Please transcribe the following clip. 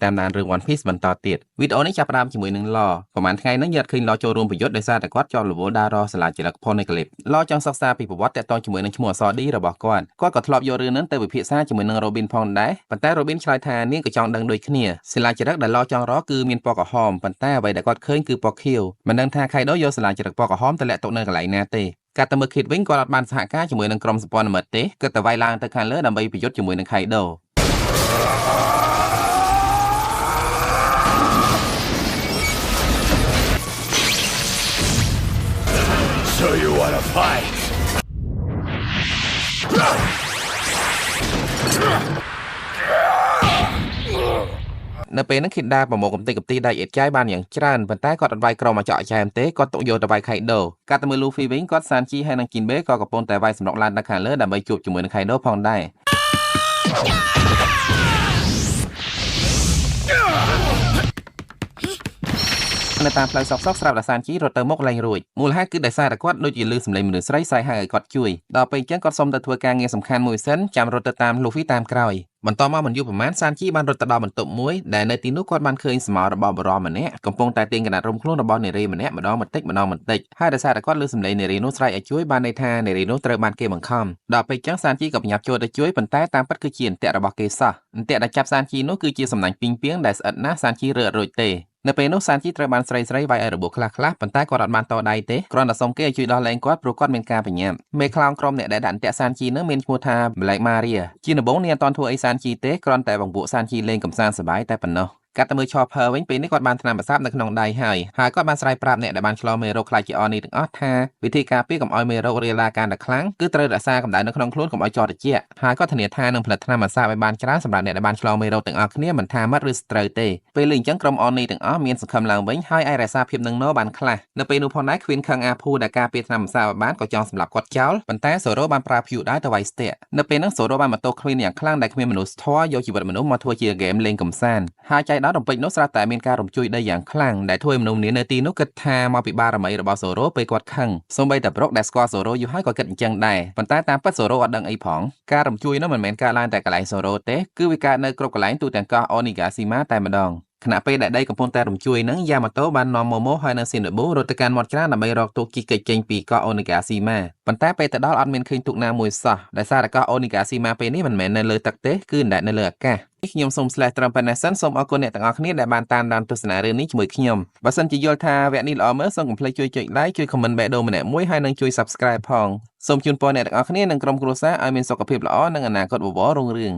តាមដានរឿង One Piece បន្តទៀតវីដេអូនេះចាប់ផ្ដើមជាមួយនឹងឡប្រហែលថ្ងៃនេះញាតឃើញឡចូលរួមប្រយុទ្ធដោយសារតែគាត់ជាប់រវល់ដើររកសាលាជាលក្ខផលនៃក្លីបឡចង់សិក្សាពីប្រវត្តិតាក់ទងជាមួយនឹងឈ្មោះអក្សរ D របស់គាត់ក៏ធ្លាប់យករឿងហ្នឹងទៅពិភាក្សាជាមួយនឹង Robin ផងដែរប៉ុន្តែ Robin ឆ្លើយថានាងក៏ចង់ដឹងដូចគ្នាសាលាចរិតដែលឡចង់រកគឺមានពណ៌ក្រហមប៉ុន្តែអ្វីដែលគាត់ឃើញគឺពណ៌ខៀវមិនដឹងថា Kaido យកសាលាចរិតពណ៌ក្រហមទៅលាក់ទុកនៅកន្លែងណាទេកាត់ទៅមើល Kid វិញគាត់អត់បានសហការជាមួយនឹងក្រុមសម្ព័ន្ធមិត្តទេគិតតែវាយឡើងទៅខាងលើដើម្បីប្រយុទ្ធជាមួយនឹង Kaido So you wanna fight? នៅពេលហ្នឹង Kid ប្រមូលកំទេចកំទីដៃអៀតចាយបានយ៉ាងច្រើនប៉ុន្តែគាត់អត់វាយក្រុមមកចោលចែមទេគាត់ទុកយកទៅវាយ Kaido កាត់ទៅមើល Luffy វិញគាត់ Sanji ហើយនិង Jinbe ក៏កំពុងតែវាយសម្រុកឡើងដល់ខាងលើដើម្បីជួបជាមួយនឹង Kaido ផងដែរនៅតាមផ្លូវសក់ស្រាប់តែសានជីរត់ទៅមុខលែងរួចមូលហេតុគឺដោយសារតែគាត់ដូចជាលឺសំឡេងមនុស្សស្រីសាយហៅឲ្យគាត់ជួយដល់ពេលអញ្ចឹងគាត់សុំទៅធ្វើការងារសំខាន់មួយសិនចាំរត់ទៅតាម Luffy តាមក្រោយបន្តមកមិនយូរប៉ុន្មានសានជីបានរត់ទៅដល់បន្ទប់មួយដែលនៅទីនោះគាត់បានឃើញស្មោរបស់បរិមម្នាក់កំពុងតែទាញកណាត់រុំខ្លួនរបស់នារីម្នាក់ម្ដងបន្តិចហើយដោយសារតែគាត់លឺសំឡេងនារីនោះស្រែកឲ្យជួយបានន័យថានារីនោះត្រូវបានគេបង្ខំដល់ពេលអញ្ចឹងសានជីក៏បញ្ញាប់ចូលទៅជួយប៉ុន្តែតាមពិតគឺជាអន្ទាក់របស់គេសោះអន្ទាក់ដែលចាប់សានជីនោះគឺជាសំណាញ់ពីងពីងដែលស្អិតណាស់សានជីរើអត់រួចទេនៅពេលនោះសានជីត្រូវបានស្រីវាយឲ្យរបួសខ្លះប៉ុន្តែគាត់អត់បានតដៃទេគ្រាន់តែសុំគេឲ្យជួយដោះលែងគាត់ព្រោះគាត់មានការប្រញាប់មេខ្លោងក្រុមអ្នកដែលដាក់អន្ទាក់សានជីនោះមានឈ្មោះថា Black Maria ជាដំបូងនាងអត់ទាន់ធ្វើអីសានជីទេគ្រាន់តែបង្ពួកសានជីលេងកំសាន្តសប្បាយតែប៉ុណ្ណោះកាត់ទៅមើល Chopper វិញពេលនេះគាត់បានថ្នាំប្រសាបនៅក្នុងដៃហើយគាត់បានស្រ័យប្រាប់អ្នកដែលបានឆ្លងមេរោគខ្លាចជាអនេះទាំងអស់ថាវិធីការពារកុំឲ្យមេរោគរាលដាលកាន់តែខ្លាំងគឺត្រូវរក្សាកម្ដៅនៅក្នុងខ្លួនកុំឲ្យចោលត្រជាក់ហើយគាត់ធានាថានឹងផលិតថ្នាំប្រសាបឲ្យបានច្រើនសម្រាប់អ្នកដែលបានឆ្លងមេរោគទាំងអស់គ្នាមិនថាមិត្តឬសត្រូវទេពេលនេះអញ្ចឹងក្រុមអនេះទាំងអស់មានសង្ឃឹមឡើងវិញហើយអាចរក្សាភាពនឹងណបានខ្លះនៅពេលនោះផងដែរ Queen ខឹងអាភូដែលការពារថ្នាំប្រសាបឲ្យបានក៏ចង់សម្លាប់គាត់ចោលប៉ុន្តែ Zoro បានប្រើ Feud ដែរទៅវាយស្ទាក់នៅពេលហ្នឹង Zoro បានបន្ទោស Queen យ៉ាងខ្លាំងដែលគ្មានមនុស្សធម៌យកជីវិតមនុស្សមកធ្វើជាហ្គេមលេងកំសាន្តហើយចៃដន្យរំពេចនោះស្រាប់តែមានការរំជួយដីយ៉ាងខ្លាំងដែលធ្វើឲ្យមនុស្សម្នានៅទីនោះគិតថាមកពីបារមីរបស់ Zoro ពេលគាត់ខឹងសូម្បីតែប្រុកដែលស្គាល់ Zoro យូរហើយក៏គិតអញ្ចឹងដែរប៉ុន្តែតាមពិត Zoro អត់ដឹងអីផងការរំជួយនោះមិនមែនកើតឡើងតែកន្លែង Zoro ទេគឺវាកើតនៅគ្រប់កន្លែងទូទាំងកោះ Onigashima តែម្ដងខណៈពេលដែលដីកំពុងតែរំជួយនឹងយ៉ាម៉ូតូបាននាំម៉ូម៉ូហើយនៅស៊ីនប៊ូរត់ទៅកាន់មាត់ច្រាំងដើម្បីរកទូកជិះកិច្ចចេញពីកោះ Onigashima ប៉ុន្តែពេលទៅដល់អត់មានឃើញទូកណាមួយសោះដោយសារតែកោះ Onigashima ពេលនេះមិនមែននៅលើទឹកទេគឺនៅលើអាកាសខ្ញុំសូមស្លេះត្រឹមប៉ុណ្ណេះសិនសូមអរគុណអ្នកទាំងអស់គ្នាដែលបានតាមដានទស្សនារឿងនេះជាមួយខ្ញុំបើសិនជាយល់ថាវគ្គនេះល្អមើលសូមកុំភ្លេចជួយចុច like ជួយ comment បេះដូងម្នាក់មួយហើយនិងជួយ subscribe ផងសូមជូនពរអ្នកទាំងអស់គ្នានិងក្រុមគ្រួសារឲ្យមានសុខភាពល្អនិងអនាគតវង្វររុងរឿង